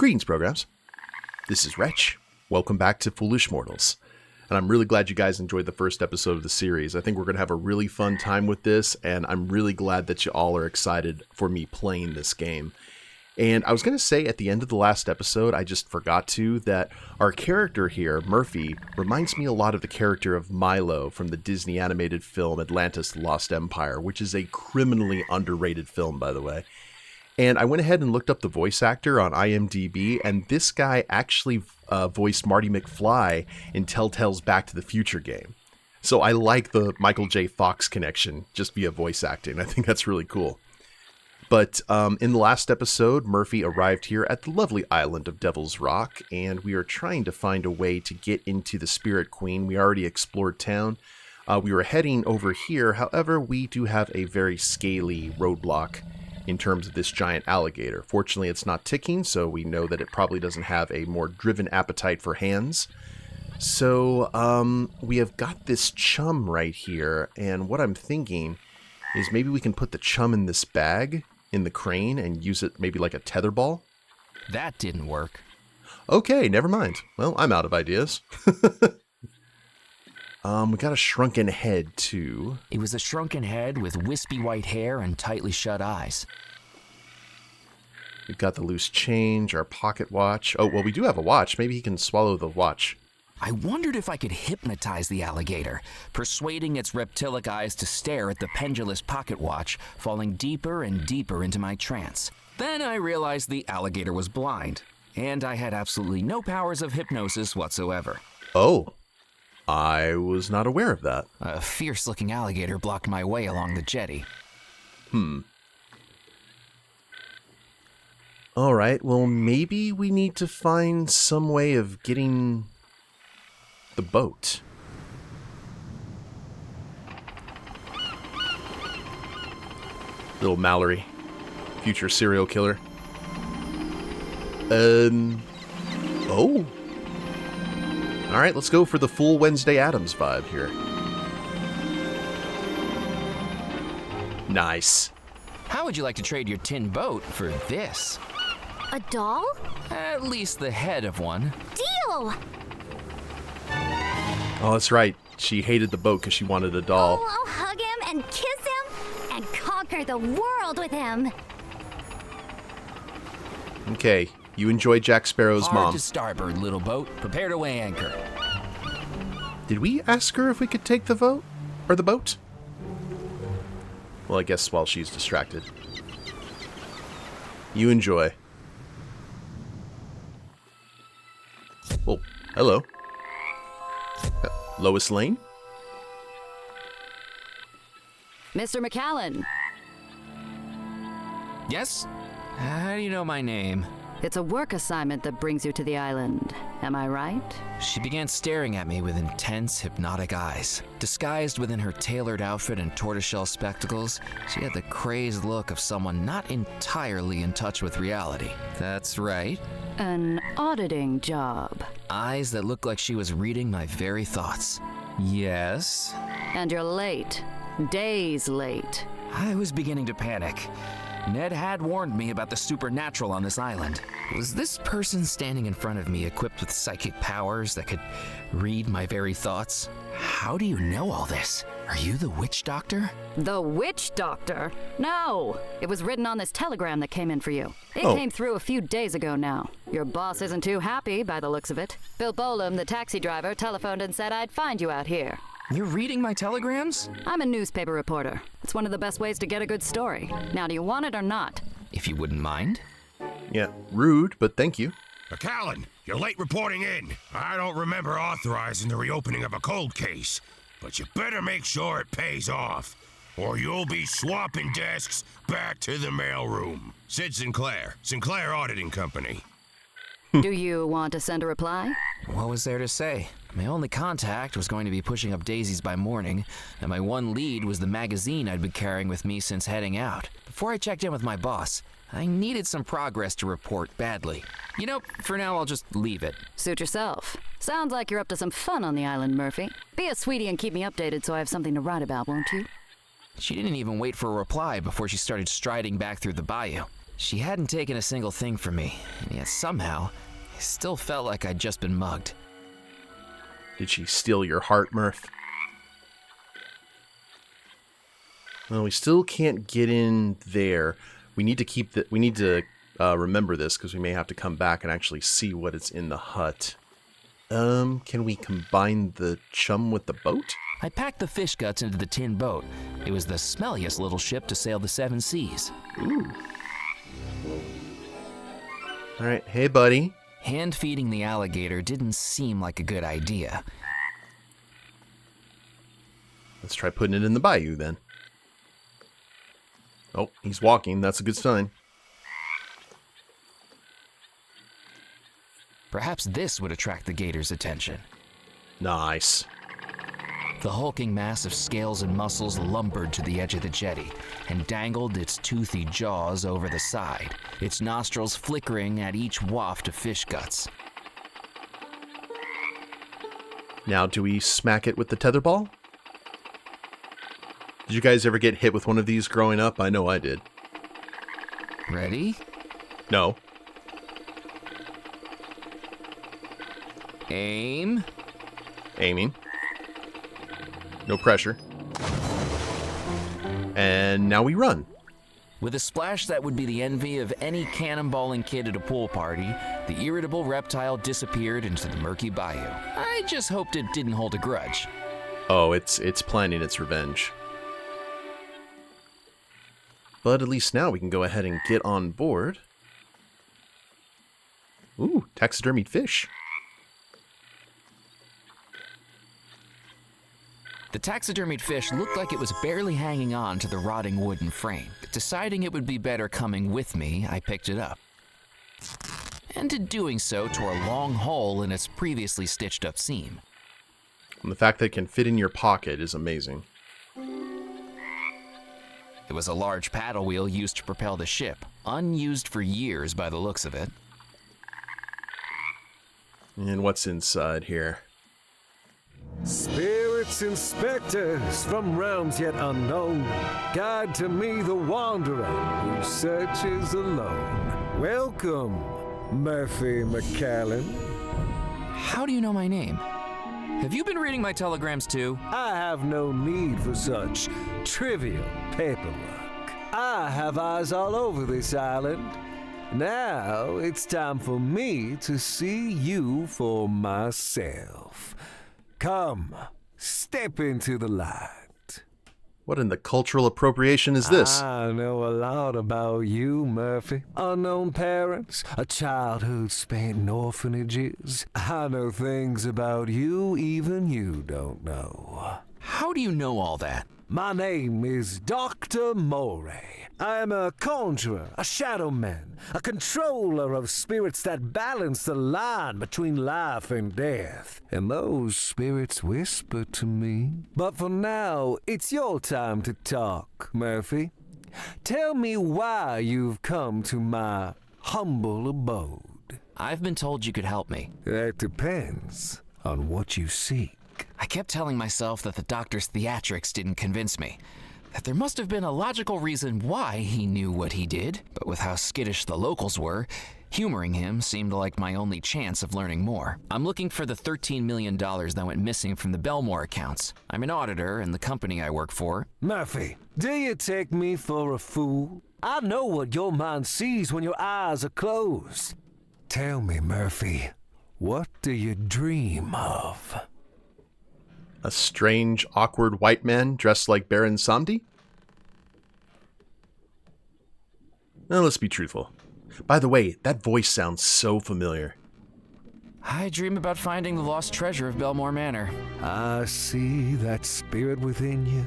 Greetings, programs. This is Wretch. Welcome back to Foolish Mortals. And I'm really glad you guys enjoyed the first episode of the series. I think we're going to have a really fun time with this, and I'm really glad that you all are excited for me playing this game. And I was going to say at the end of the last episode, I just forgot that our character here, Murphy, reminds me a lot of the character of Milo from the Disney animated film Atlantis: The Lost Empire, which is a criminally underrated film, by the way. And I went ahead and looked up the voice actor on IMDb, and this guy actually voiced Marty McFly in Telltale's Back to the Future game. So I like the Michael J. Fox connection just via voice acting. I think that's really cool. But in the last episode, Murphy arrived here at the lovely island of Devil's Rock, and we are trying to find a way to get into the Spirit Queen. We already explored town. We were heading over here. However, we do have a very scaly roadblock in terms of this giant alligator. Fortunately, it's not ticking, so we know that it probably doesn't have a more driven appetite for hands. So we have got this chum right here, and what I'm thinking is maybe we can put the chum in this bag in the crane and use it maybe like a tetherball. That didn't work. Okay, never mind. Well, I'm out of ideas. We got a shrunken head, too. It was a shrunken head with wispy white hair and tightly shut eyes. We've got the loose change, our pocket watch. Oh, well, we do have a watch. Maybe he can swallow the watch. I wondered if I could hypnotize the alligator, persuading its reptilic eyes to stare at the pendulous pocket watch, falling deeper and deeper into my trance. Then I realized the alligator was blind, and I had absolutely no powers of hypnosis whatsoever. Oh. I was not aware of that. A fierce-looking alligator blocked my way along the jetty. All right, well, maybe we need to find some way of getting the boat. Little Mallory, future serial killer. Oh. All right, let's go for the full Wednesday Addams vibe here. Nice. How would you like to trade your tin boat for this? A doll? At least the head of one. Deal! Oh, that's right. She hated the boat because she wanted a doll. Oh, I'll hug him and kiss him and conquer the world with him. Okay, you enjoy Jack Sparrow's Hard mom. to starboard, little boat. Prepare to weigh anchor. Did we ask her if we could take the boat? Or the boat? Well, I guess while she's distracted. You enjoy. Oh, hello. Lois Lane? Mr. McAllen, Yes? How do you know my name? it's a work assignment that brings you to the island. Am I right? She began staring at me with intense, hypnotic eyes. Disguised within her tailored outfit and tortoiseshell spectacles, she had the crazed look of someone not entirely in touch with reality. That's right. An auditing job. Eyes that looked like she was reading my very thoughts. Yes? And you're late. Days late. I was beginning to panic. Ned had warned me about the supernatural on this island. Was this person standing in front of me equipped with psychic powers that could read my very thoughts? How do you know all this? Are you the witch doctor? The witch doctor? No! It was written on this telegram that came in for you. It Oh. came through a few days ago now. Your boss isn't too happy by the looks of it. Bill Bolam, the taxi driver, telephoned and said I'd find you out here. You're reading my telegrams? I'm a newspaper reporter. It's one of the best ways to get a good story. Now, do you want it or not? If you wouldn't mind. Yeah, rude, but thank you. McAllen, you're late reporting in. I don't remember authorizing the reopening of a cold case, but you better make sure it pays off, or you'll be swapping desks back to the mailroom. Sid Sinclair, Sinclair Auditing Company. Do you want to send a reply? What was there to say? My only contact was going to be pushing up daisies by morning, and my one lead was the magazine I'd been carrying with me since heading out. Before I checked in with my boss, I needed some progress to report badly. You know, for now I'll just leave it. Suit yourself. Sounds like you're up to some fun on the island, Murphy. Be a sweetie and keep me updated so I have something to write about, won't you? She didn't even wait for a reply before she started striding back through the bayou. She hadn't taken a single thing from me, and yet somehow, I still felt like I'd just been mugged. Did she steal your heart, Murph? Well, we still can't get in there. We need to remember this because we may have to come back and actually see what is in the hut. Can we combine the chum with the boat? I packed the fish guts into the tin boat. It was the smelliest little ship to sail the 7 seas. Ooh. All right, hey, buddy. Hand feeding the alligator didn't seem like a good idea. Let's try putting it in the bayou then. Oh, he's walking. That's a good sign. Perhaps this would attract the gator's attention. Nice. The hulking mass of scales and muscles lumbered to the edge of the jetty and dangled its toothy jaws over the side, its nostrils flickering at each waft of fish guts. Now, do we smack it with the tetherball? Did you guys ever get hit with one of these growing up? I know I did. Ready? No. Aim. Aiming. No pressure. And now we run. With a splash that would be the envy of any cannonballing kid at a pool party, the irritable reptile disappeared into the murky bayou. I just hoped it didn't hold a grudge. Oh, it's planning its revenge. But at least now we can go ahead and get on board. Ooh, taxidermied fish. The taxidermied fish looked like it was barely hanging on to the rotting wooden frame. Deciding it would be better coming with me, I picked it up. And in doing so, tore a long hole in its previously stitched up seam. And the fact that it can fit in your pocket is amazing. It was a large paddle wheel used to propel the ship, unused for years by the looks of it. And what's inside here? Spirits and specters from realms yet unknown, guide to me the wanderer who searches alone. Welcome, Murphy McCallan. How do you know my name? Have you been reading my telegrams too? I have no need for such trivial paperwork. I have eyes all over this island. Now it's time for me to see you for myself. Come, step into the light. What in the cultural appropriation is this? I know a lot about you, Murphy. Unknown parents, a childhood spent in orphanages. I know things about you even you don't know. How do you know all that? My name is Dr. Moray. I am a conjurer, a shadow man, a controller of spirits that balance the line between life and death. And those spirits whisper to me. But for now, it's your time to talk, Murphy. Tell me why you've come to my humble abode. I've been told you could help me. That depends on what you seek. I kept telling myself that the doctor's theatrics didn't convince me. That there must have been a logical reason why he knew what he did, but with how skittish the locals were, humoring him seemed like my only chance of learning more. I'm looking for the $13 million that went missing from the Bellemore accounts. I'm an auditor in the company I work for. Murphy, do you take me for a fool? I know what your mind sees when your eyes are closed. Tell me, Murphy, what do you dream of? A strange, awkward white man dressed like Baron Samedi? Now, let's be truthful. By the way, that voice sounds so familiar. I dream about finding the lost treasure of Bellemore Manor. I see that spirit within you,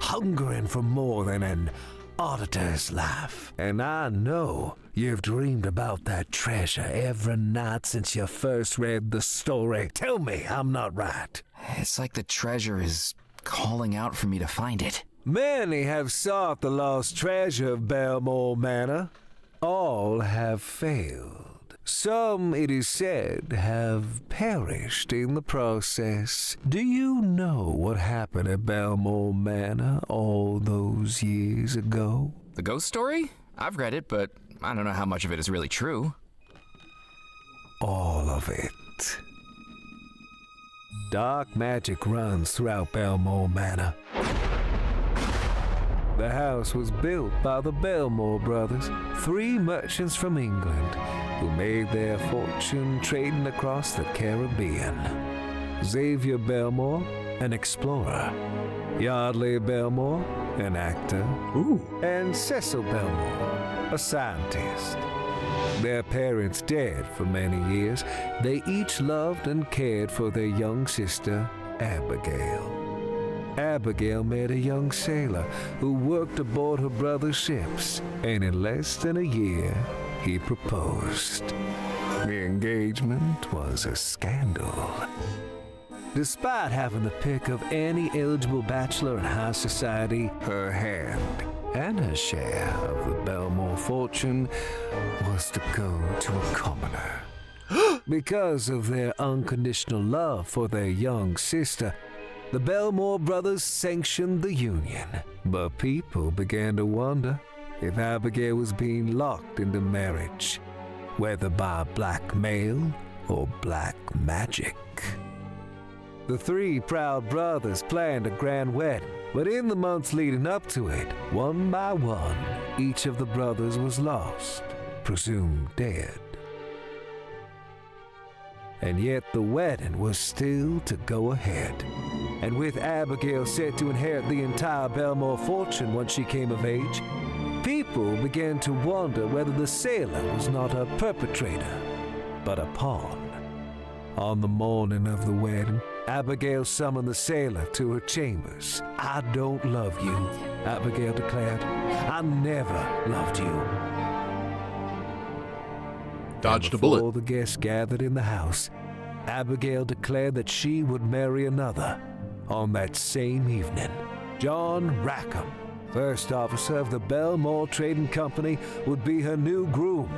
hungering for more than an auditor's life. And I know you've dreamed about that treasure every night since you first read the story. Tell me I'm not right. It's like the treasure is calling out for me to find it. Many have sought the lost treasure of Bellemore Manor. All have failed. Some, it is said, have perished in the process. Do you know what happened at Bellemore Manor all those years ago? The ghost story? I've read it, but I don't know how much of it is really true. All of it. Dark magic runs throughout Bellemore Manor. The house was built by the Bellemore brothers, 3 merchants from England who made their fortune trading across the Caribbean. Xavier Bellemore, an explorer. Yardley Bellemore, an actor. And Cecil Bellemore, a scientist. Their parents dead for many years, they each loved and cared for their young sister, Abigail. Abigail met a young sailor who worked aboard her brother's ships, and in less than a year, he proposed. The engagement was a scandal. Despite having the pick of any eligible bachelor in high society, her hand and her share of the Bellemore fortune was to go to a commoner. Because of their unconditional love for their young sister, the Bellemore brothers sanctioned the union, but people began to wonder if Abigail was being locked into marriage, whether by blackmail or black magic. The 3 proud brothers planned a grand wedding, but in the months leading up to it, one by one, each of the brothers was lost, presumed dead. And yet the wedding was still to go ahead. And with Abigail set to inherit the entire Bellemore fortune once she came of age, people began to wonder whether the sailor was not a perpetrator, but a pawn. On the morning of the wedding, Abigail summoned the sailor to her chambers. "I don't love you," Abigail declared. "I never loved you." Dodged a bullet. Before the guests gathered in the house, Abigail declared that she would marry another. On that same evening, John Rackham, first officer of the Bellemore Trading Company, would be her new groom.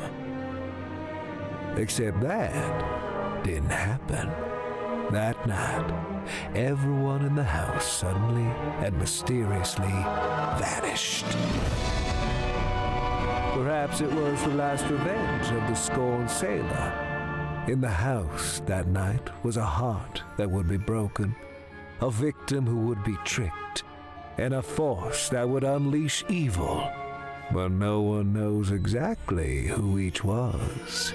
Except that didn't happen. That night, everyone in the house suddenly and mysteriously vanished. Perhaps it was the last revenge of the scorned sailor. In the house that night was a heart that would be broken, a victim who would be tricked, and a force that would unleash evil. But no one knows exactly who each was.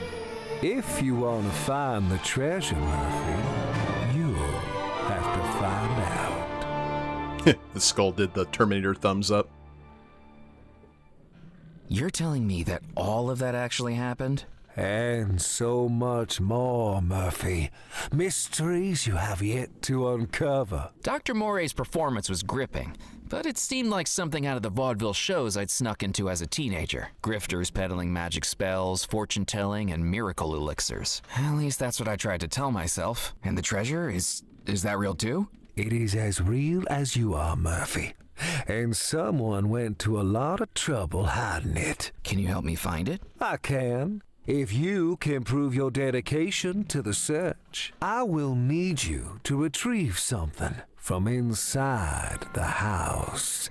If you want to find the treasure, Murphy, you'll have to find out. The skull did the Terminator thumbs up. You're telling me that all of that actually happened? And so much more, Murphy. Mysteries you have yet to uncover. Dr. Moray's performance was gripping, but it seemed like something out of the vaudeville shows I'd snuck into as a teenager. Grifters peddling magic spells, fortune-telling, and miracle elixirs. At least that's what I tried to tell myself. And the treasure, is that real too? It is as real as you are, Murphy. And someone went to a lot of trouble hiding it. Can you help me find it? I can. If you can prove your dedication to the search, I will need you to retrieve something from inside the house.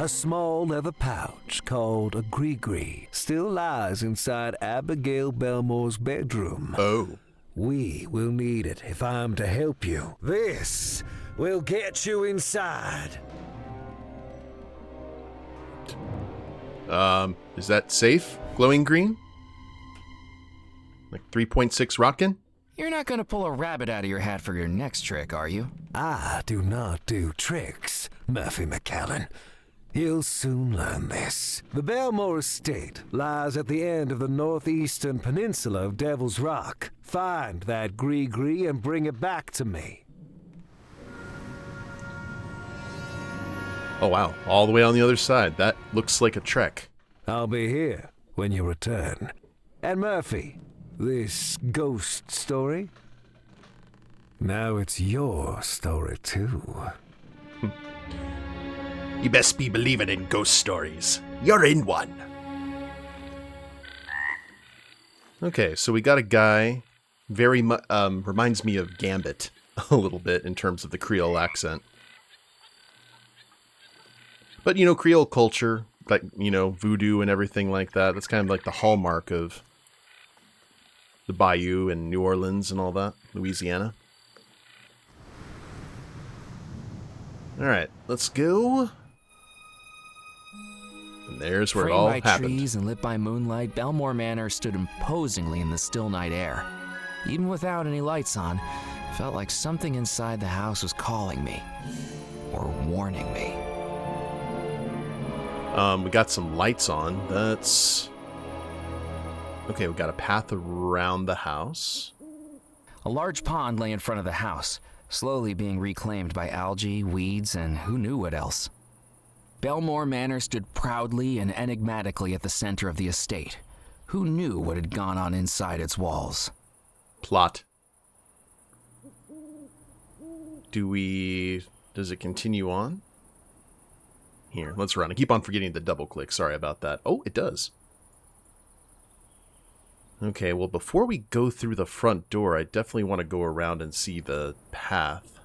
A small leather pouch called a gree-gree still lies inside Abigail Bellemore's bedroom. Oh. We will need it if I'm to help you. This will get you inside. Is that safe? Glowing green? Like 3.6 rockin'? You're not gonna pull a rabbit out of your hat for your next trick, are you? I do not do tricks, Murphy McCallan. You'll soon learn this. The Bellemore estate lies at the end of the northeastern peninsula of Devil's Rock. Find that gree-gree and bring it back to me. Oh wow, all the way on the other side. That looks like a trek. I'll be here when you return. And Murphy, this ghost story? Now it's your story too. You best be believing in ghost stories. You're in one. Okay, so we got a guy very much reminds me of Gambit a little bit in terms of the Creole accent. But, you know, Creole culture, like, voodoo and everything like that. That's kind of like the hallmark of the Bayou and New Orleans and all that, Louisiana. All right, let's go. And there's where it all Framed by happened. trees and lit by moonlight, Bellemore Manor stood imposingly in the still night air. Even without any lights on, it felt like something inside the house was calling me, or warning me. We got some lights on. That's... Okay, we got a path around the house. A large pond lay in front of the house, slowly being reclaimed by algae, weeds, and who knew what else. Bellemore Manor stood proudly and enigmatically at the center of the estate. Who knew what had gone on inside its walls? Plot. Does it continue on? Here, let's run. I keep on forgetting to double click. Sorry about that. Oh, it does. Okay, well, before we go through the front door, I definitely want to go around and see the path.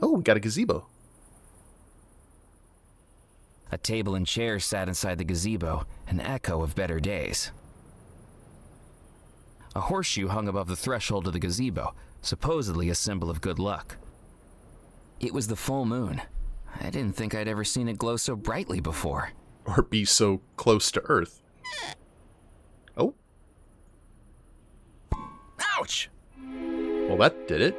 Oh, we got a gazebo. A table and chairs sat inside the gazebo, an echo of better days. A horseshoe hung above the threshold of the gazebo, supposedly a symbol of good luck. It was the full moon. I didn't think I'd ever seen it glow so brightly before. Or be so close to Earth. Oh. Ouch! Well, that did it.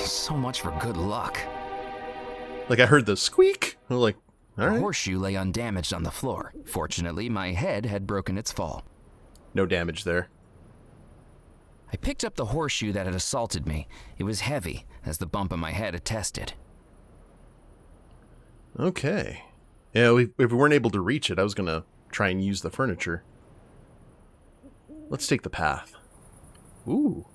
So much for good luck. Like, I heard the squeak. I was like, all The right. horseshoe lay undamaged on the floor. Fortunately, my head had broken its fall. No damage there. I picked up the horseshoe that had assaulted me. It was heavy, as the bump on my head attested. Okay. Yeah, if we weren't able to reach it, I was going to try and use the furniture. Let's take the path. Ooh.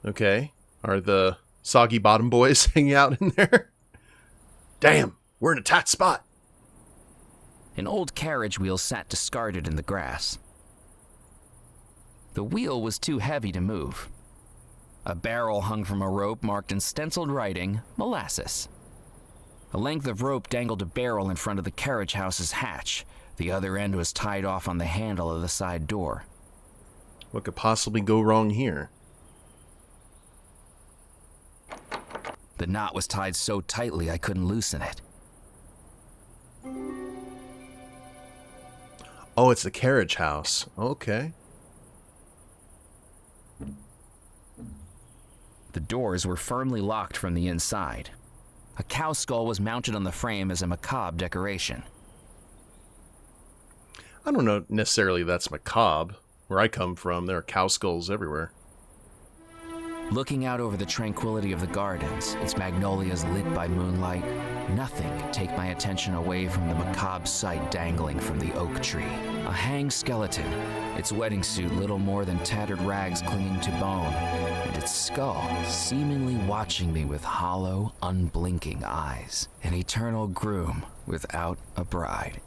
Okay. Are the Soggy Bottom Boys hanging out in there? Damn, we're in a tight spot. An old carriage wheel sat discarded in the grass. The wheel was too heavy to move. A barrel hung from a rope marked in stenciled writing, molasses. A length of rope dangled a barrel in front of the carriage house's hatch. The other end was tied off on the handle of the side door. What could possibly go wrong here? The knot was tied so tightly I couldn't loosen it. Oh, it's the carriage house. Okay. The doors were firmly locked from the inside. A cow skull was mounted on the frame as a macabre decoration. I don't know necessarily that's macabre. Where I come from, there are cow skulls everywhere. Looking out over the tranquility of the gardens, its magnolias lit by moonlight, nothing could take my attention away from the macabre sight dangling from the oak tree. A hanged skeleton, its wedding suit little more than tattered rags clinging to bone, and its skull seemingly watching me with hollow, unblinking eyes. An eternal groom without a bride.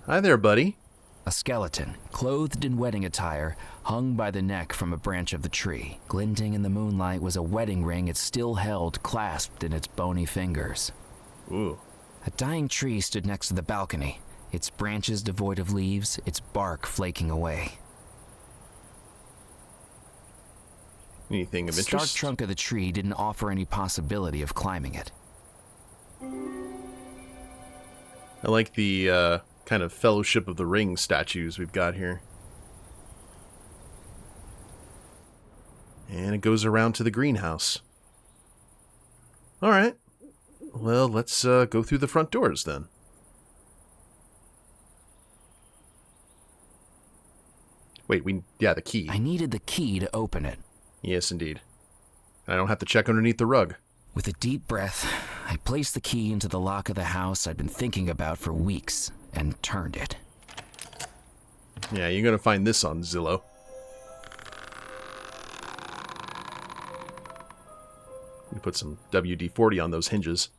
Hi there, buddy. A skeleton, clothed in wedding attire, hung by the neck from a branch of the tree. Glinting in the moonlight was a wedding ring it still held clasped in its bony fingers. Ooh. A dying tree stood next to the balcony, its branches devoid of leaves, its bark flaking away. Anything of The stark interest? trunk of the tree didn't offer any possibility of climbing it. I like the kind of Fellowship of the Ring statues we've got here. And it goes around to the greenhouse. All right. Well, let's go through the front doors then. Wait, the key. I needed the key to open it. Yes, indeed. I don't have to check underneath the rug. With a deep breath, I placed the key into the lock of the house I'd been thinking about for weeks and turned it. Yeah, you're going to find this on Zillow. You put some WD-40 on those hinges.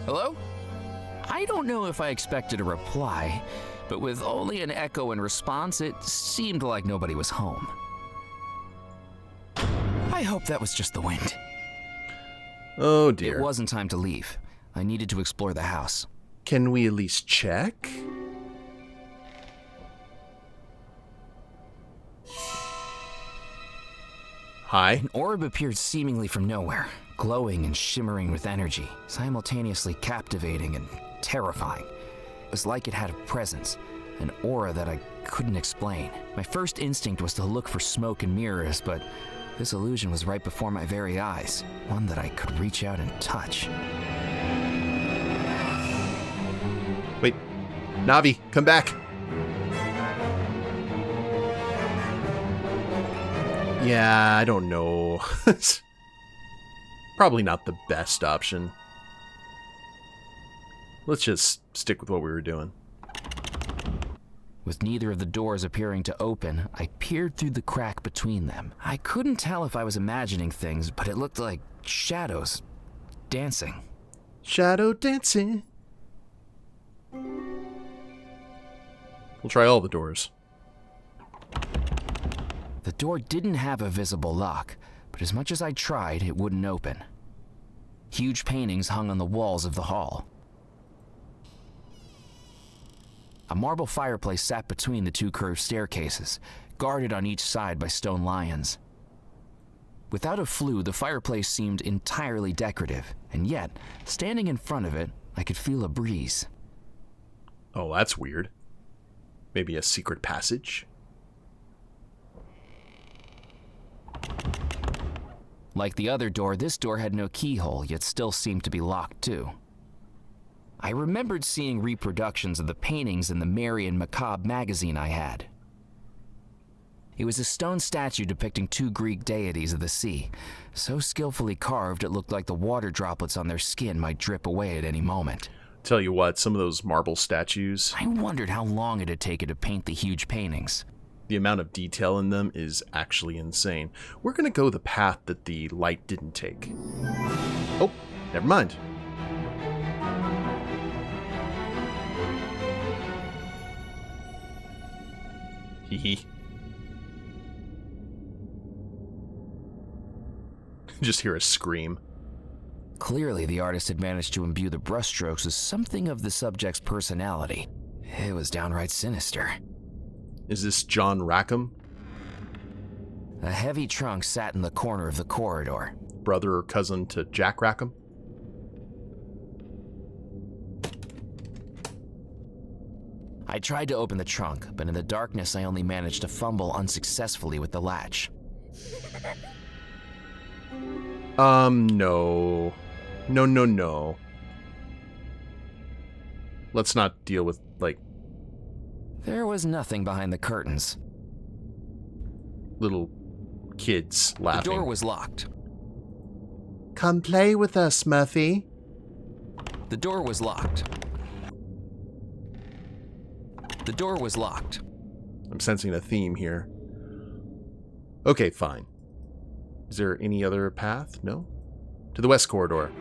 Hello? I don't know if I expected a reply, but with only an echo in response, it seemed like nobody was home. I hope that was just the wind. Oh dear. It wasn't time to leave. I needed to explore the house. Can we at least check? Hi. An orb appeared seemingly from nowhere, glowing and shimmering with energy, simultaneously captivating and terrifying. It was like it had a presence, an aura that I couldn't explain. My first instinct was to look for smoke and mirrors, but this illusion was right before my very eyes, one that I could reach out and touch. Wait. Navi, come back. Yeah, I don't know. Probably not the best option. Let's just stick with what we were doing. With neither of the doors appearing to open, I peered through the crack between them. I couldn't tell if I was imagining things, but it looked like shadows dancing. Shadow dancing. We'll try all the doors. The door didn't have a visible lock, but as much as I tried, it wouldn't open. Huge paintings hung on the walls of the hall. A marble fireplace sat between the two curved staircases, guarded on each side by stone lions. Without a flue, the fireplace seemed entirely decorative, and yet, standing in front of it, I could feel a breeze. Oh, that's weird. Maybe a secret passage? Like the other door, this door had no keyhole, yet still seemed to be locked too. I remembered seeing reproductions of the paintings in the Merry and Macabre magazine I had. It was a stone statue depicting two Greek deities of the sea, so skillfully carved it looked like the water droplets on their skin might drip away at any moment. Tell you what, some of those marble statues, I wondered how long it had taken to paint the huge paintings. the amount of detail in them is actually insane. We're going to go the path that the light didn't take. Oh, never mind. Hee hee. Just hear a scream. Clearly, the artist had managed to imbue the brushstrokes with something of the subject's personality. It was downright sinister. Is this John Rackham? A heavy trunk sat in the corner of the corridor. Brother or cousin to Jack Rackham? I tried to open the trunk, but in the darkness I only managed to fumble unsuccessfully with the latch. No. No. Let's not deal with, There was nothing behind the curtains. little kids laughing. The door was locked. Come play with us, Murphy. The door was locked. The door was locked. I'm sensing a theme here. Okay, fine. Is there any other path? No? To the west corridor.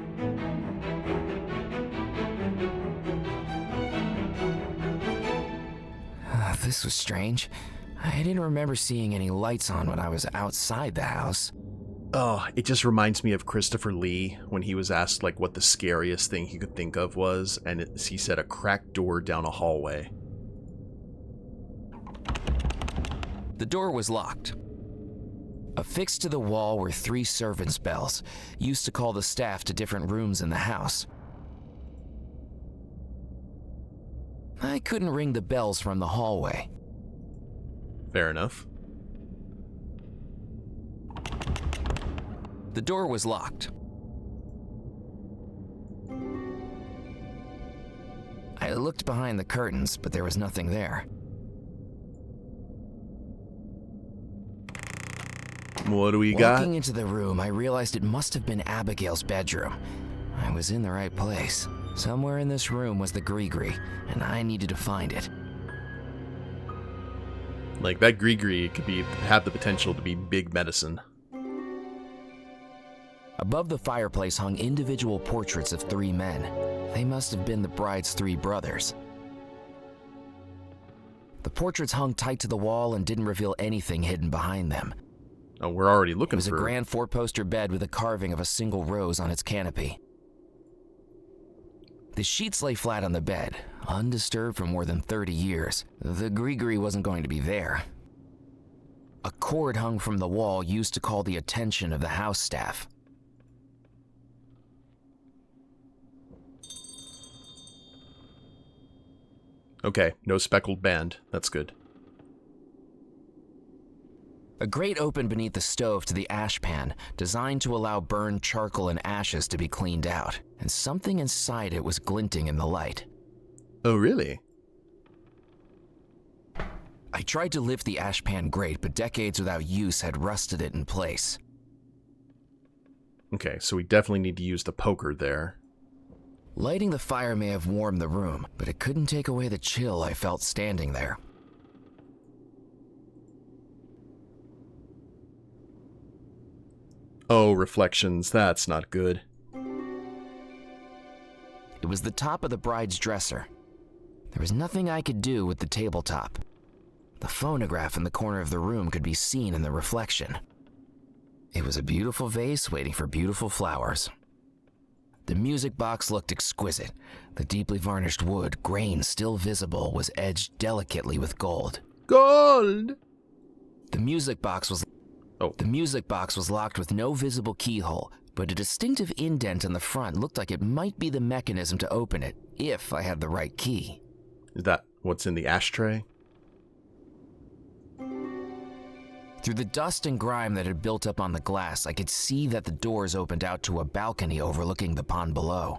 This was strange. I didn't remember seeing any lights on when I was outside the house. Oh, it just reminds me of Christopher Lee when he was asked what the scariest thing he could think of was, and he said a cracked door down a hallway. The door was locked. Affixed to the wall were 3 servants' bells, used to call the staff to different rooms in the house. I couldn't ring the bells from the hallway. Fair enough. The door was locked. I looked behind the curtains, but there was nothing there. What do we got? Walking into the room, I realized it must have been Abigail's bedroom. I was in the right place. Somewhere in this room was the Gree-Gree, and I needed to find it. That Gree-Gree could have the potential to be big medicine. Above the fireplace hung individual portraits of 3 men. They must have been the bride's 3 brothers. The portraits hung tight to the wall and didn't reveal anything hidden behind them. Oh, we're already It looking was for... a grand four-poster bed with a carving of a single rose on its canopy. The sheets lay flat on the bed, undisturbed for more than 30 years. The gree-gree wasn't going to be there. A cord hung from the wall used to call the attention of the house staff. Okay, no speckled band. That's good. A grate opened beneath the stove to the ash pan, designed to allow burned charcoal and ashes to be cleaned out, and something inside it was glinting in the light. Oh, really? I tried to lift the ash pan grate, but decades without use had rusted it in place. Okay, so we definitely need to use the poker there. Lighting the fire may have warmed the room, but it couldn't take away the chill I felt standing there. Oh, reflections. That's not good. It was the top of the bride's dresser. There was nothing I could do with the tabletop. The phonograph in the corner of the room could be seen in the reflection. It was a beautiful vase waiting for beautiful flowers. The music box looked exquisite. The deeply varnished wood, grain still visible, was edged delicately with gold. Gold! The music box was locked with no visible keyhole, but a distinctive indent in the front looked like it might be the mechanism to open it, if I had the right key. Is that what's in the ashtray? Through the dust and grime that had built up on the glass, I could see that the doors opened out to a balcony overlooking the pond below.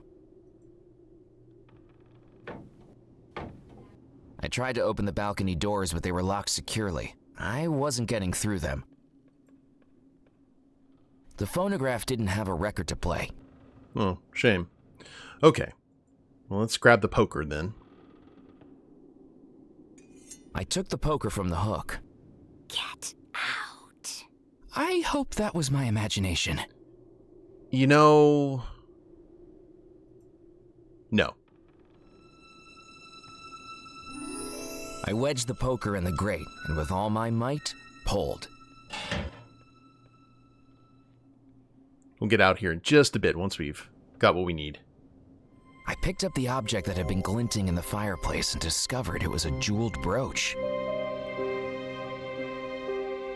I tried to open the balcony doors, but they were locked securely. I wasn't getting through them. The phonograph didn't have a record to play. Oh, shame. Okay. Well, let's grab the poker then. I took the poker from the hook. Get out. I hope that was my imagination. You know... No. I wedged the poker in the grate, and with all my might, pulled. We'll get out here in just a bit once we've got what we need. I picked up the object that had been glinting in the fireplace and discovered it was a jeweled brooch.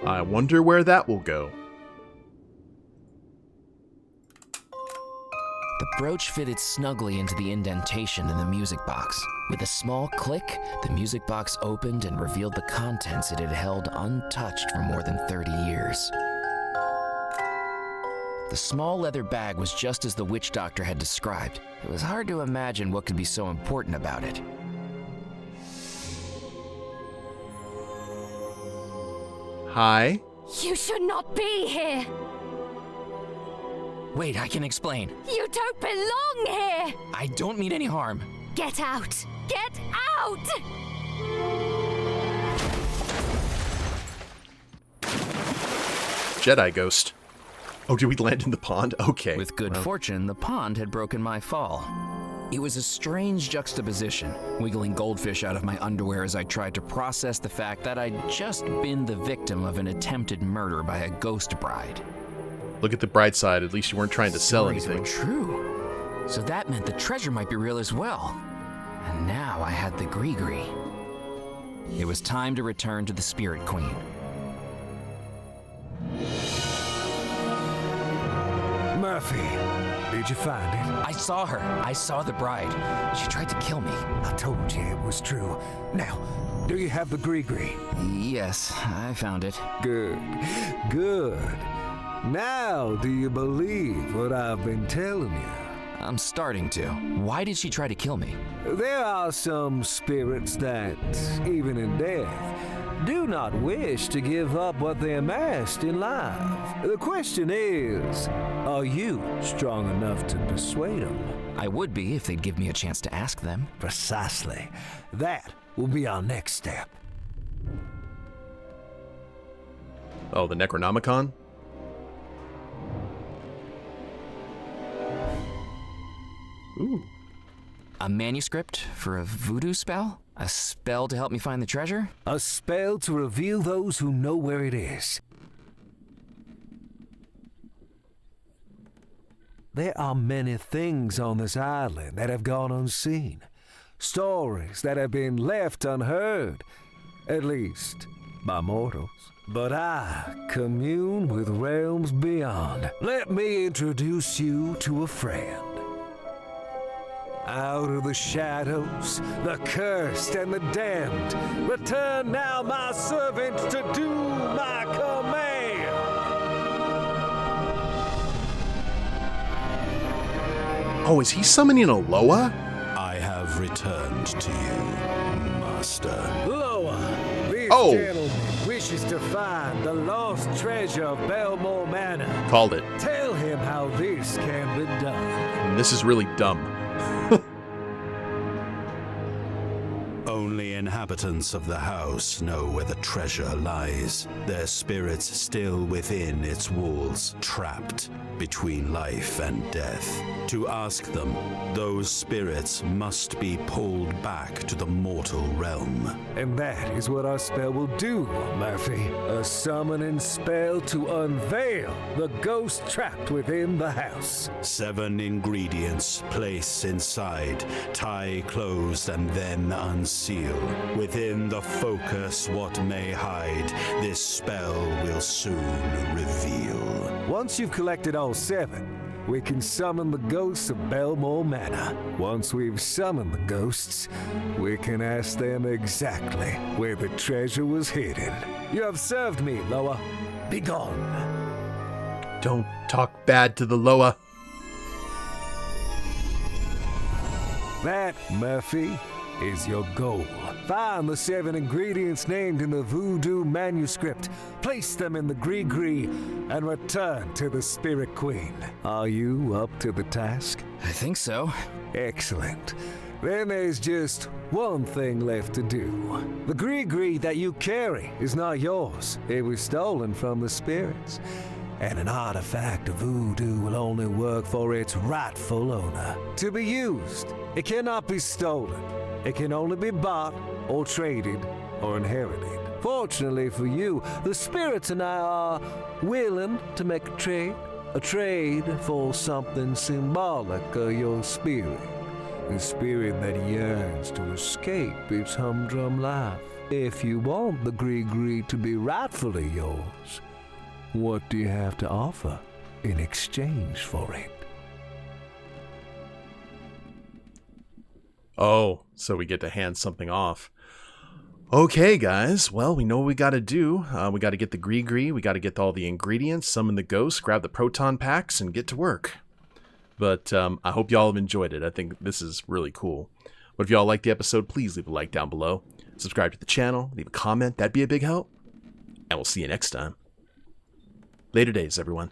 I wonder where that will go. The brooch fitted snugly into the indentation in the music box. With a small click, the music box opened and revealed the contents it had held untouched for more than 30 years. The small leather bag was just as the witch doctor had described. It was hard to imagine what could be so important about it. Hi? You should not be here. Wait, I can explain. You don't belong here. I don't mean any harm. Get out. Get out. Jedi ghost. Oh, did we land in the pond? Okay. With good fortune, the pond had broken my fall. It was a strange juxtaposition, wiggling goldfish out of my underwear as I tried to process the fact that I'd just been the victim of an attempted murder by a ghost bride. Look at the bright side. At least you weren't trying to sell Stories anything. were true. So that meant the treasure might be real as well. And now I had the gree-gree. It was time to return to the Spirit Queen. Murphy, did you find it? I saw her. I saw the bride. She tried to kill me. I told you it was true. Now, do you have the gree-gree? Yes, I found it. Good, good. Now, do you believe what I've been telling you? I'm starting to. Why did she try to kill me? There are some spirits that, even in death, do not wish to give up what they amassed in life. The question is, are you strong enough to persuade them? I would be if they'd give me a chance to ask them. Precisely. That will be our next step. Oh, the Necronomicon? Ooh. A manuscript for a voodoo spell? A spell to help me find the treasure? A spell to reveal those who know where it is. There are many things on this island that have gone unseen. Stories that have been left unheard, at least by mortals. But I commune with realms beyond. Let me introduce you to a friend. Out of the shadows, the cursed and the damned, return now, my servants, to do my command. Oh, is he summoning a Loa? I have returned to you, Master. Loa, this Oh. gentleman wishes to find the lost treasure of Bellemore Manor. Called it. Tell him how this can be done. And this is really dumb. Only inhabitants of the house know where the treasure lies. Their spirits still within its walls, trapped between life and death. To ask them, those spirits must be pulled back to the mortal realm. And that is what our spell will do, Murphy. A summoning spell to unveil the ghost trapped within the house. 7 ingredients place inside, tie closed and then unseal. Within the focus what may hide, this spell will soon reveal. Once you've collected all 7, we can summon the ghosts of Bellemore Manor. Once we've summoned the ghosts, we can ask them exactly where the treasure was hidden. You have served me, Loa. Be gone. Don't talk bad to the Loa. That, Murphy, is your goal. Find the 7 ingredients named in the voodoo manuscript, place them in the gree-gree, and return to the Spirit Queen. Are you up to the task? I think so. Excellent. Then there's just one thing left to do. The gree-gree that you carry is not yours. It was stolen from the spirits. And an artifact of voodoo will only work for its rightful owner. To be used, it cannot be stolen. It can only be bought or traded or inherited. Fortunately for you, the spirits and I are willing to make a trade for something symbolic of your spirit. A spirit that yearns to escape its humdrum life. If you want the gree-gree to be rightfully yours, what do you have to offer in exchange for it? Oh, so we get to hand something off. Okay, guys. Well, we know what we got to do. We got to get the gree-gree. We got to get all the ingredients, summon the ghosts, grab the proton packs, and get to work. But I hope y'all have enjoyed it. I think this is really cool. But if y'all liked the episode, please leave a like down below. Subscribe to the channel. Leave a comment. That'd be a big help. And we'll see you next time. Later days, everyone.